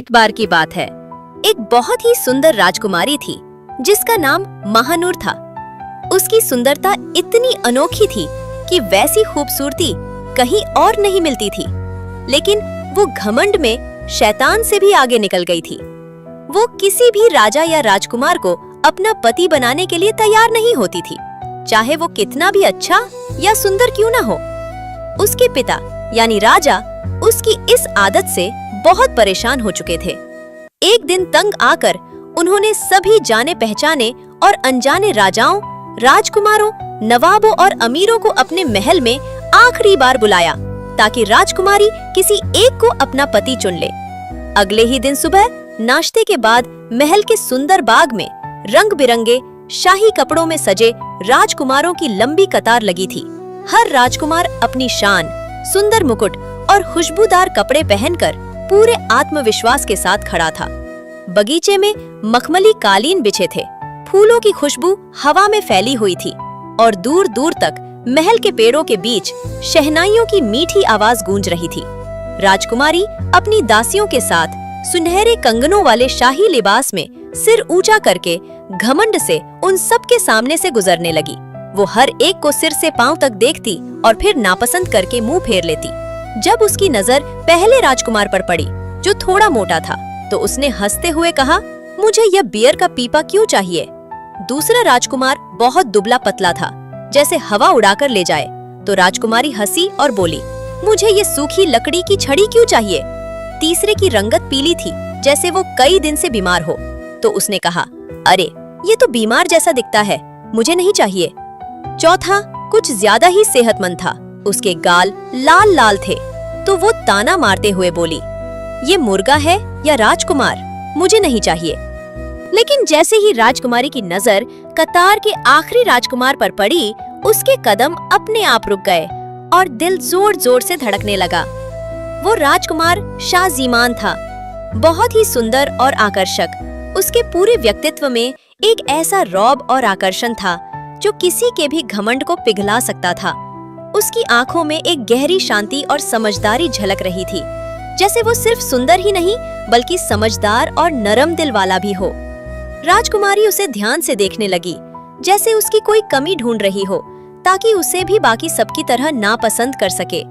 एक बार की बात है। एक बहुत ही सुंदर राजकुमारी थी जिसका नाम महानूर था। उसकी सुंदरता इतनी अनोखी थी कि वैसी खूबसूरती कहीं और नहीं मिलती थी। लेकिन वो घमंड में शैतान से भी आगे निकल गई थी। वो किसी भी राजा या राजकुमार को अपना पति बनाने के लिए तैयार नहीं होती थी, चाहे वो कितना भी अच्छा या सुंदर क्यों ना हो। उसके पिता यानी राजा उसकी इस आदत से बहुत परेशान हो चुके थे। एक दिन तंग आकर उन्होंने सभी जाने पहचाने और अनजाने राजाओं, राजकुमारों, नवाबों और अमीरों को अपने महल में आखिरी बार बुलाया ताकि राजकुमारी किसी एक को अपना पति चुन ले। अगले ही दिन सुबह नाश्ते के बाद महल के सुंदर बाग में रंग बिरंगे शाही कपड़ों में सजे राजकुमारों की लंबी कतार लगी थी। हर राजकुमार अपनी शान, सुंदर मुकुट और खुशबूदार कपड़े पहनकर पूरे आत्मविश्वास के साथ खड़ा था। बगीचे में मखमली कालीन बिछे थे, फूलों की खुशबू हवा में फैली हुई थी और दूर दूर तक महल के पेड़ों के बीच शहनाइयों की मीठी आवाज गूंज रही थी। राजकुमारी अपनी दासियों के साथ सुनहरे कंगनों वाले शाही लिबास में सिर ऊंचा करके घमंड से उन सब के सामने से गुजरने लगी। वो हर एक को सिर से पांव तक देखती और फिर नापसंद करके मुंह फेर लेती। जब उसकी नजर पहले राजकुमार पर पड़ी जो थोड़ा मोटा था, तो उसने हंसते हुए कहा, मुझे यह बियर का पीपा क्यों चाहिए। दूसरा राजकुमार बहुत दुबला पतला था, जैसे हवा उड़ाकर ले जाए। तो राजकुमारी हंसी और बोली, मुझे ये सूखी लकड़ी की छड़ी क्यों चाहिए। तीसरे की रंगत पीली थी, जैसे वो कई दिन से बीमार हो। तो उसने कहा, अरे ये तो बीमार जैसा दिखता है, मुझे नहीं चाहिए। चौथा कुछ ज्यादा ही सेहतमंद था, उसके गाल लाल लाल थे। तो वो ताना मारते हुए बोली, ये मुर्गा है या राजकुमार, मुझे नहीं चाहिए। लेकिन जैसे ही राजकुमारी की नजर कतार के आखिरी राजकुमार पर पड़ी, उसके कदम अपने आप रुक गए और दिल जोर जोर से धड़कने लगा। वो राजकुमार शाहजीमान था, बहुत ही सुंदर और आकर्षक। उसके पूरे व्यक्तित्व में एक ऐसा रौब और आकर्षण था जो किसी के भी घमंड को पिघला सकता था। उसकी आंखों में एक गहरी शांति और समझदारी झलक रही थी, जैसे वो सिर्फ सुंदर ही नहीं बल्कि समझदार और नरम दिल वाला भी हो। राजकुमारी उसे ध्यान से देखने लगी, जैसे उसकी कोई कमी ढूंढ रही हो ताकि उसे भी बाकी सबकी तरह नापसंद कर सके।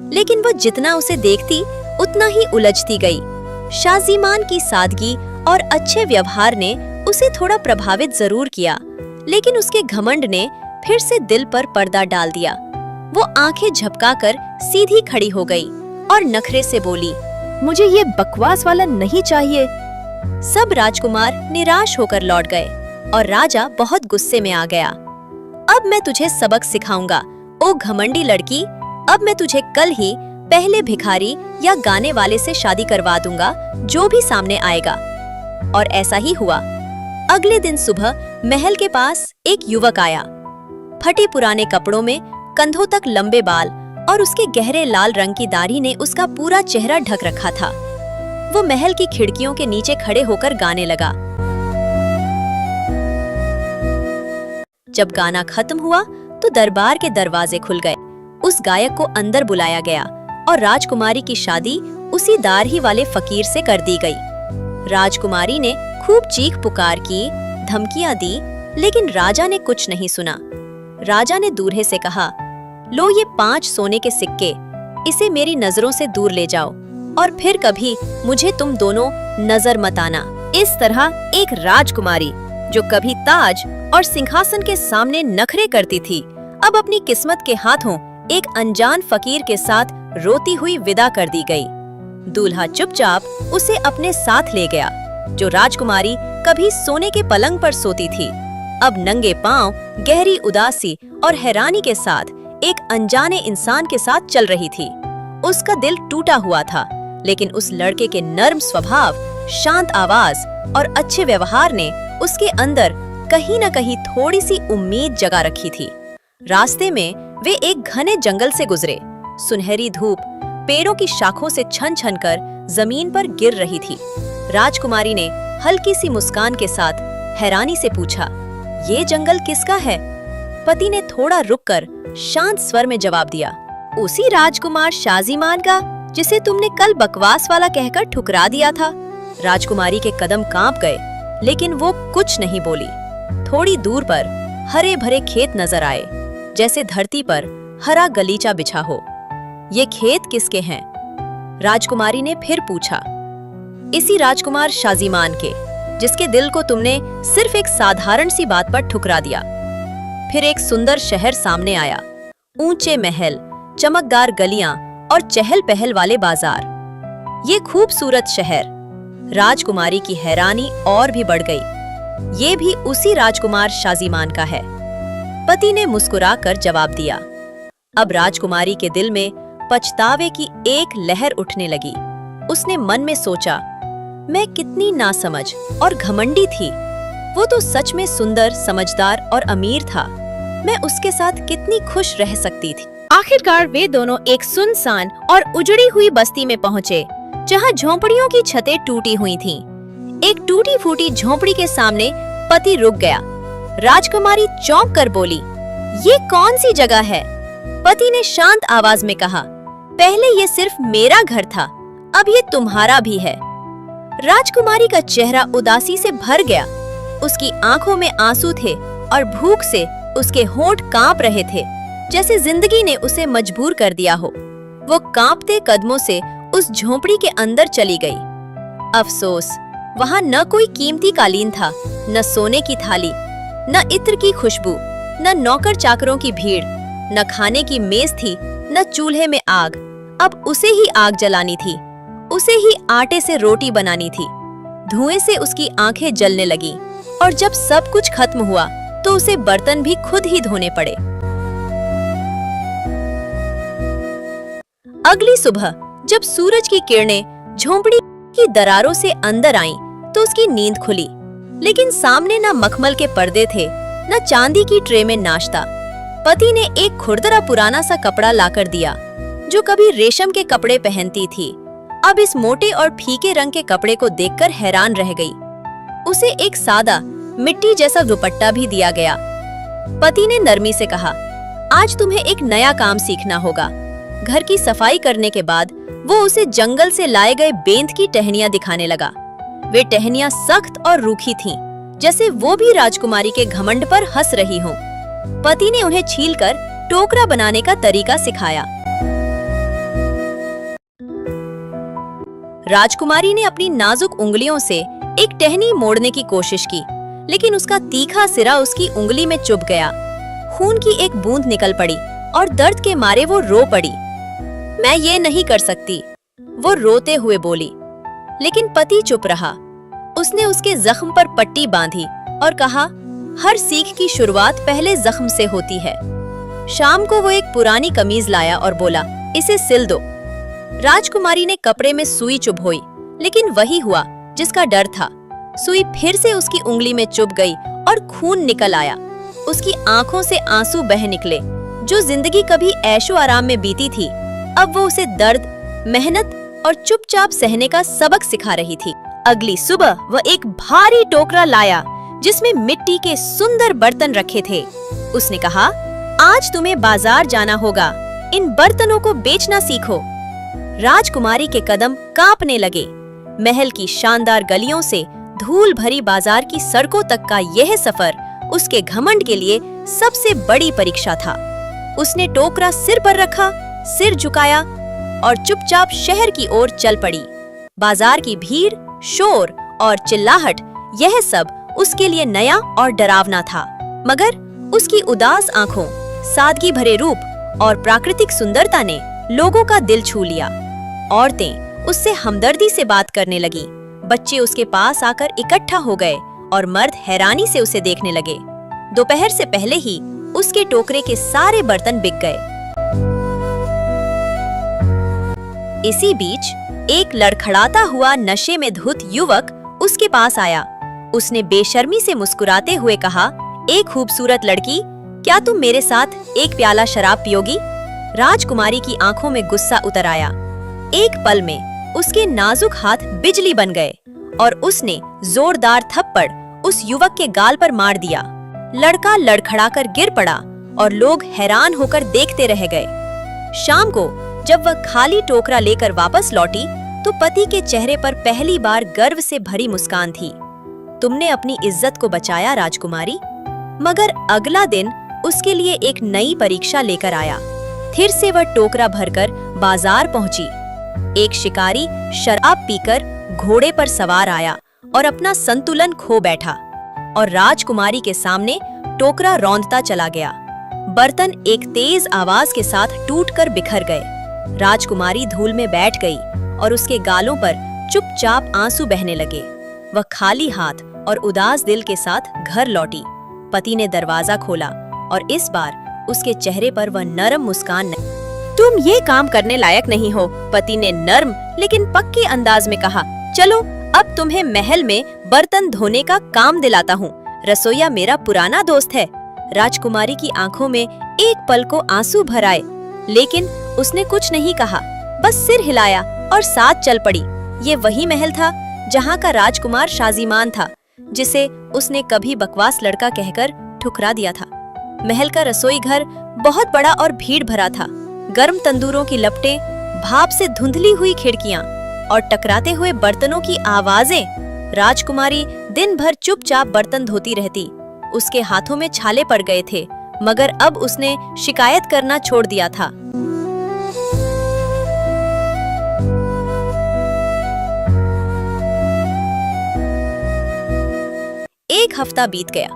लेकिन वो जितना उसे देखती उतना ही उलझती गई। शाहजीमान की सादगी और अच्छे व्यवहार ने उसे थोड़ा प्रभावित जरूर किया, लेकिन उसके घमंड ने फिर से दिल पर पर्दा डाल दिया। वो आंखें झपकाकर सीधी खड़ी हो गई और नखरे से बोली, मुझे ये बकवास वाला नहीं चाहिए। सब राजकुमार निराश होकर लौट गए और राजा बहुत गुस्से में आ गया। अब मैं तुझे सबक सिखाऊंगा, ओ घमंडी लड़की। अब मैं तुझे कल ही पहले भिखारी या गाने वाले से शादी करवा दूंगा, जो भी सामने आएगा। और ऐसा ही हुआ। अगले दिन सुबह महल के पास एक युवक आया। फटे पुराने कपड़ों में, कंधों तक लंबे बाल और उसके गहरे लाल रंग की दाढ़ी ने उसका पूरा चेहरा ढक रखा था। वो महल की खिड़कियों के नीचे खड़े होकर गाने लगा। जब गाना खत्म हुआ तो दरबार के दरवाजे खुल गए। उस गायक को अंदर बुलाया गया और राजकुमारी की शादी उसी दाढ़ी वाले फकीर से कर दी गई। राजकुमारी ने खूब चीख पुकार की, धमकियां दी, लेकिन राजा ने कुछ नहीं सुना। राजा ने दूल्हे से कहा, लो ये 5 सोने के सिक्के, इसे मेरी नजरों से दूर ले जाओ और फिर कभी मुझे तुम दोनों नजर मत आना। इस तरह एक राजकुमारी जो कभी ताज और सिंहासन के सामने नखरे करती थी, अब अपनी किस्मत के हाथों एक अनजान फकीर के साथ रोती हुई विदा कर दी गई। दूल्हा चुपचाप उसे अपने साथ ले गया। जो राजकुमारी कभी सोने के पलंग पर सोती थी, अब नंगे पांव गहरी उदासी और हैरानी के साथ एक अनजाने इंसान के साथ चल रही थी। उसका दिल टूटा हुआ था, लेकिन उस लड़के के नर्म स्वभाव, शांत आवाज और अच्छे व्यवहार ने उसके अंदर कहीं न कहीं थोड़ी सी उम्मीद जगा रखी थी। रास्ते में वे एक घने जंगल से गुजरे। सुनहरी धूप पेड़ों की शाखों से छन छन कर जमीन पर गिर रही थी। राजकुमारी ने हल्की सी मुस्कान के साथ हैरानी से पूछा, ये जंगल किसका है? पति ने थोड़ा रुककर शांत स्वर में जवाब दिया, उसी राजकुमार शाहजीमान का जिसे तुमने कल बकवास वाला कहकर ठुकरा दिया था। राजकुमारी के कदम कांप गए, लेकिन वो कुछ नहीं बोली। थोड़ी दूर पर हरे भरे खेत नजर आए, जैसे धरती पर हरा गलीचा बिछा हो। ये खेत किसके हैं? राजकुमारी ने फिर पूछा। इसी राजकुमार शाजीमान के, जिसके दिल को तुमने सिर्फ एक साधारण सी बात पर ठुकरा दिया। फिर एक सुंदर शहर सामने आया, ऊंचे महल, चमकदार गलियां और चहल पहल वाले बाजार। ये खूबसूरत शहर, राजकुमारी की हैरानी और भी बढ़ गई। ये भी उसी राजकुमार शाजीमान का है। पति ने मुस्कुराकर जवाब दिया। अब राजकुमारी के दिल में पछतावे की एक लहर उठने लगी। उसने मन में सोचा, मैं कितनी नासमझ और घमंडी थी। वो तो सच में सुंदर, समझदार और अमीर था। मैं उसके साथ कितनी खुश रह सकती थी। आखिरकार वे दोनों एक सुनसान और उजड़ी हुई बस्ती में पहुंचे, जहां झोंपड़ियों की छतें टूटी हुई थीं। एक टूटी फूटी झोंपड़ी के सामने पति रुक गया। राजकुमारी चौंक कर बोली, ये कौन सी जगह है? पति ने शांत आवाज में कहा, पहले ये सिर्फ मेरा घर था, अब ये तुम्हारा भी है। राजकुमारी का चेहरा उदासी से भर गया। उसकी आंखों में आंसू थे और भूख से उसके होंठ कांप रहे थे, जैसे जिंदगी ने उसे मजबूर कर दिया हो। वो कांपते कदमों से उस झोंपड़ी के अंदर चली गई। अफसोस, वहां न कोई कीमती कालीन था, न सोने की थाली, न इत्र की खुशबू, न नौकर चाकरों की भीड़, न खाने की मेज थी, न चूल्हे में आग। अब उसे ही आग जलानी थी, उसे ही आटे से रोटी बनानी थी। धुएं से उसकी आंखें जलने लगी, और जब सब कुछ खत्म हुआ तो उसे बर्तन भी खुद ही धोने पड़े। अगली सुबह जब सूरज की किरणें झोंपड़ी की दरारों से अंदर आईं, तो उसकी नींद खुली। लेकिन सामने न मखमल के पर्दे थे, न चांदी की ट्रे में नाश्ता। पति ने एक खुरदरा पुराना सा कपड़ा लाकर दिया, जो कभी रेशम के कपड़े पहनती थी, अब इस मोटे और फीके रंग के कपड़े को देखकर हैरान रह गई। उसे एक सादा मिट्टी जैसा दुपट्टा भी दिया गया। पति ने नरमी से कहा, आज तुम्हें एक नया काम सीखना होगा। घर की सफाई करने के बाद वो उसे जंगल से लाए गए बेंत की टहनियां दिखाने लगा। वे टहनियां सख्त और रूखी थीं, जैसे वो भी राजकुमारी के घमंड पर हंस रही हों। पति ने उन्हें छीलकर टोकरा बनाने का तरीका सिखाया। राजकुमारी ने अपनी नाजुक उंगलियों से एक टहनी मोड़ने की कोशिश की, लेकिन उसका तीखा सिरा उसकी उंगली में चुभ गया। खून की एक बूंद निकल पड़ी और दर्द के मारे वो रो पड़ी। मैं ये नहीं कर सकती, वो रोते हुए बोली। लेकिन पति चुप रहा। उसने उसके जख्म पर पट्टी बांधी और कहा, हर सीख की शुरुआत पहले जख्म से होती है। शाम को वो एक पुरानी कमीज लाया और बोला, इसे सिल दो। राजकुमारी ने कपड़े में सुई चुभोई, लेकिन वही हुआ जिसका डर था। सुई फिर से उसकी उंगली में चुभ गई और खून निकल आया। उसकी आंखों से आंसू बह निकले। जो जिंदगी कभी ऐशो आराम में बीती थी, अब वो उसे दर्द, मेहनत और चुपचाप सहने का सबक सिखा रही थी। अगली सुबह वह एक भारी टोकरा लाया, जिसमें मिट्टी के सुंदर बर्तन रखे थे। उसने कहा, आज तुम्हें बाजार जाना होगा, इन बर्तनों को बेचना सीखो। राजकुमारी के कदम कांपने लगे। महल की शानदार गलियों से धूल भरी बाजार की सड़कों तक का यह सफर उसके घमंड के लिए सबसे बड़ी परीक्षा था। उसने टोकरा सिर पर रखा, सिर झुकाया और चुपचाप शहर की ओर चल पड़ी। बाजार की भीड़, शोर और चिल्लाहट, यह सब उसके लिए नया और डरावना था। मगर उसकी उदास आंखों, सादगी भरे रूप और प्राकृतिक सुंदरता ने लोगों का दिल छू लिया। औरतें उससे हमदर्दी से बात करने लगी, बच्चे उसके पास आकर इकट्ठा हो गए और मर्द हैरानी से उसे देखने लगे। दोपहर से पहले ही उसके टोकरे के सारे बर्तन बिक गए। इसी बीच एक लड़खड़ाता हुआ नशे में धुत युवक उसके पास आया। उसने बेशर्मी से मुस्कुराते हुए कहा, एक खूबसूरत लड़की, क्या तुम मेरे साथ एक प्याला शराब पियोगी? राजकुमारी की आंखों में गुस्सा उतर आया। एक पल में उसके नाजुक हाथ बिजली बन गए और उसने जोरदार थप्पड़ उस युवक के गाल पर मार दिया। लड़का लड़खड़ाकर गिर पड़ा और लोग हैरान होकर देखते रह गए। शाम को जब वह खाली टोकरा लेकर वापस लौटी तो पति के चेहरे पर पहली बार गर्व से भरी मुस्कान थी। तुमने अपनी इज्जत को बचाया राजकुमारी। मगर अगला दिन उसके लिए एक नई परीक्षा लेकर आया। फिर से वह टोकरा भरकर बाजार पहुंची। एक शिकारी शराब पीकर घोड़े पर सवार आया और अपना संतुलन खो बैठा और राजकुमारी के सामने टोकरा रौंदता चला गया। बर्तन एक तेज आवाज के साथ टूटकर बिखर गए। राजकुमारी धूल में बैठ गई और उसके गालों पर चुपचाप आंसू बहने लगे। वह खाली हाथ और उदास दिल के साथ घर लौटी। पति ने दरवाजा खोला और इस बार उसके चेहरे पर वह नरम मुस्कान नहीं। तुम ये काम करने लायक नहीं हो, पति ने नर्म लेकिन पक्के अंदाज में कहा। चलो अब तुम्हें महल में बर्तन धोने का काम दिलाता हूँ। रसोइया मेरा पुराना दोस्त है। राजकुमारी की आंखों में एक पल को आंसू भर आए, लेकिन उसने कुछ नहीं कहा, बस सिर हिलाया और साथ चल पड़ी। ये वही महल था जहाँ का राजकुमार शाजीमान था, जिसे उसने कभी बकवास लड़का कहकर ठुकरा दिया था। महल का रसोई घर बहुत बड़ा और भीड़ भरा था। गर्म तंदूरों की लपटें, भाप से धुंधली हुई खिड़कियां और टकराते हुए बर्तनों की आवाजें। राजकुमारी दिन भर चुपचाप बर्तन धोती रहती। उसके हाथों में छाले पड़ गए थे, मगर अब उसने शिकायत करना छोड़ दिया था। एक हफ्ता बीत गया।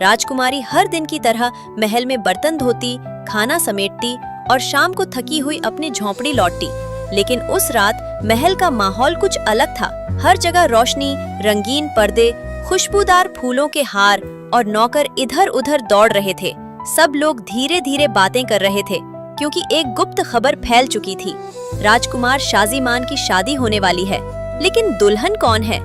राजकुमारी हर दिन की तरह महल में बर्तन धोती, खाना समेटती और शाम को थकी हुई अपनी झोंपड़ी लौटती। लेकिन उस रात महल का माहौल कुछ अलग था। हर जगह रोशनी, रंगीन पर्दे, खुशबूदार फूलों के हार और नौकर इधर उधर दौड़ रहे थे। सब लोग धीरे धीरे बातें कर रहे थे, क्योंकि एक गुप्त खबर फैल चुकी थी। राजकुमार शाजीमान की शादी होने वाली है, लेकिन दुल्हन कौन है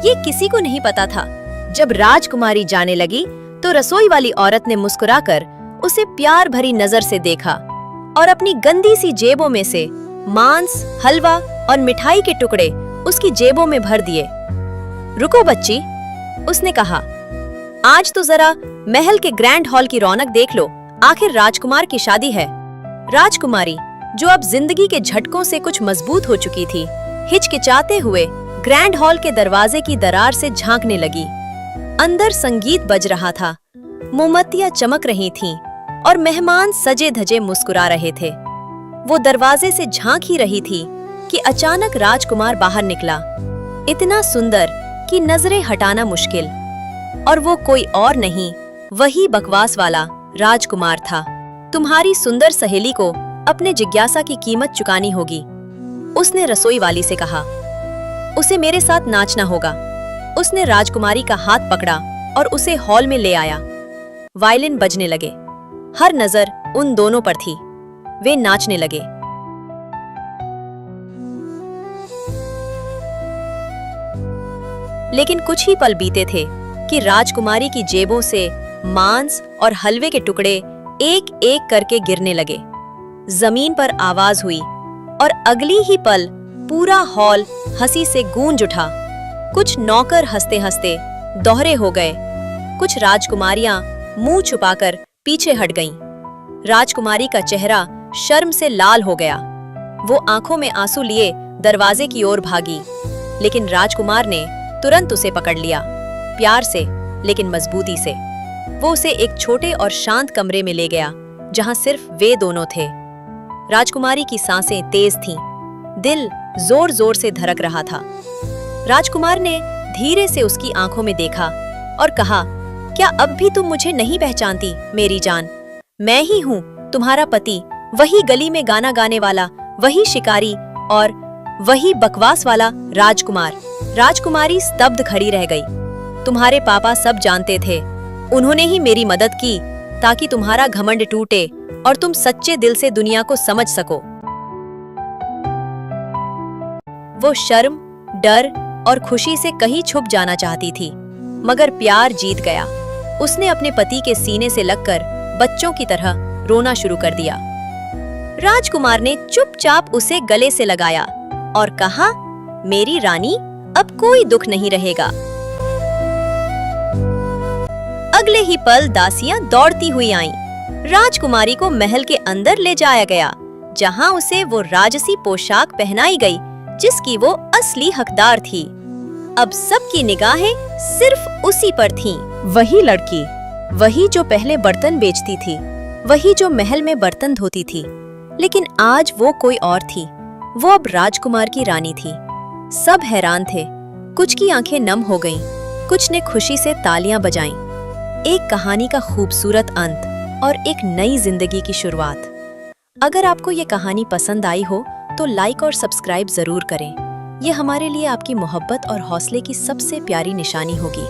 ये किसी को नहीं पता था। जब राजकुमारी जाने लगी तो रसोई वाली औरत ने मुस्कुराकर उसे प्यार भरी नजर से देखा और अपनी गंदी सी जेबों में से मांस, हलवा और मिठाई के टुकड़े उसकी जेबों में भर दिए। रुको बच्ची, उसने कहा, आज तो जरा महल के ग्रैंड हॉल की रौनक देख लो। आखिर राजकुमार की शादी है। राजकुमारी, जो अब जिंदगी के झटकों से कुछ मजबूत हो चुकी थी, हिचकिचाते हुए ग्रैंड हॉल के दरवाजे की दरार से झांकने लगी। अंदर संगीत बज रहा था, मोमबत्तियां चमक रही थीं और मेहमान सजे धजे मुस्कुरा रहे थे। वो दरवाजे से झांक ही रही थी कि अचानक राजकुमार बाहर निकला, इतना सुंदर कि नजरें हटाना मुश्किल। और वो कोई और नहीं, वही बकवास वाला राजकुमार था। तुम्हारी सुंदर सहेली को अपने जिज्ञासा की कीमत चुकानी होगी, उसने रसोई वाली से कहा। उसे मेरे साथ नाचना होगा। उसने राजकुमारी का हाथ पकड़ा और उसे हॉल में ले आया। वायलिन बजने लगे। हर नजर उन दोनों पर थी। वे नाचने लगे। लेकिन कुछ ही पल बीते थे कि राजकुमारी की जेबों से मांस और हलवे के टुकड़े एक एक करके गिरने लगे। जमीन पर आवाज हुई और अगली ही पल पूरा हॉल हंसी से गूंज उठा। कुछ नौकर हंसते हंसते दोहरे हो गए। कुछ राजकुमारियां मुंह छुपाकर पीछे हट गईं। राजकुमारी का चेहरा शर्म से लाल हो गया। वो आंखों में आंसू लिए दरवाजे की ओर भागी, लेकिन राजकुमार ने तुरंत उसे पकड़ लिया, प्यार से लेकिन मजबूती से। वो उसे एक छोटे और शांत कमरे में ले गया, जहां सिर्फ वे दोनों थे। राजकुमारी की सांसें तेज थीं, दिल जोर जोर से धड़क रहा था। राजकुमार ने धीरे से उसकी आंखों में देखा और कहा, क्या अब भी तुम मुझे नहीं पहचानती मेरी जान? मैं ही हूँ तुम्हारा पति, वही गली में गाना गाने वाला, वही शिकारी और वही बकवास वाला राजकुमार। राजकुमारी स्तब्ध खड़ी रह गई। तुम्हारे पापा सब जानते थे। उन्होंने ही मेरी मदद की ताकि तुम्हारा घमंड टूटे और तुम सच्चे दिल से दुनिया को समझ सको। वो शर्म, डर और खुशी से कहीं छुप जाना चाहती थी, मगर प्यार जीत गया। उसने अपने पति के सीने से लगकर बच्चों की तरह रोना शुरू कर दिया। राजकुमार ने चुपचाप उसे गले से लगाया और कहा, मेरी रानी, अब कोई दुख नहीं रहेगा। अगले ही पल दासियां दौड़ती हुई आईं। राजकुमारी को महल के अंदर ले जाया गया, जहां उसे वो राजसी पोशाक पहनाई गई जिसकी वो असली हकदार थी। अब सबकी निगाहें सिर्फ उसी पर थीं। वही लड़की, वही जो पहले बर्तन बेचती थी, वही जो महल में बर्तन धोती थी। लेकिन आज वो कोई और थी। वो अब राजकुमार की रानी थी। सब हैरान थे। कुछ की आंखें नम हो गईं, कुछ ने खुशी से तालियां बजाईं। एक कहानी का खूबसूरत अंत और एक नई जिंदगी की शुरुआत। अगर आपको ये कहानी पसंद आई हो तो लाइक और सब्सक्राइब जरूर करें। ये हमारे लिए आपकी मोहब्बत और हौसले की सबसे प्यारी निशानी होगी।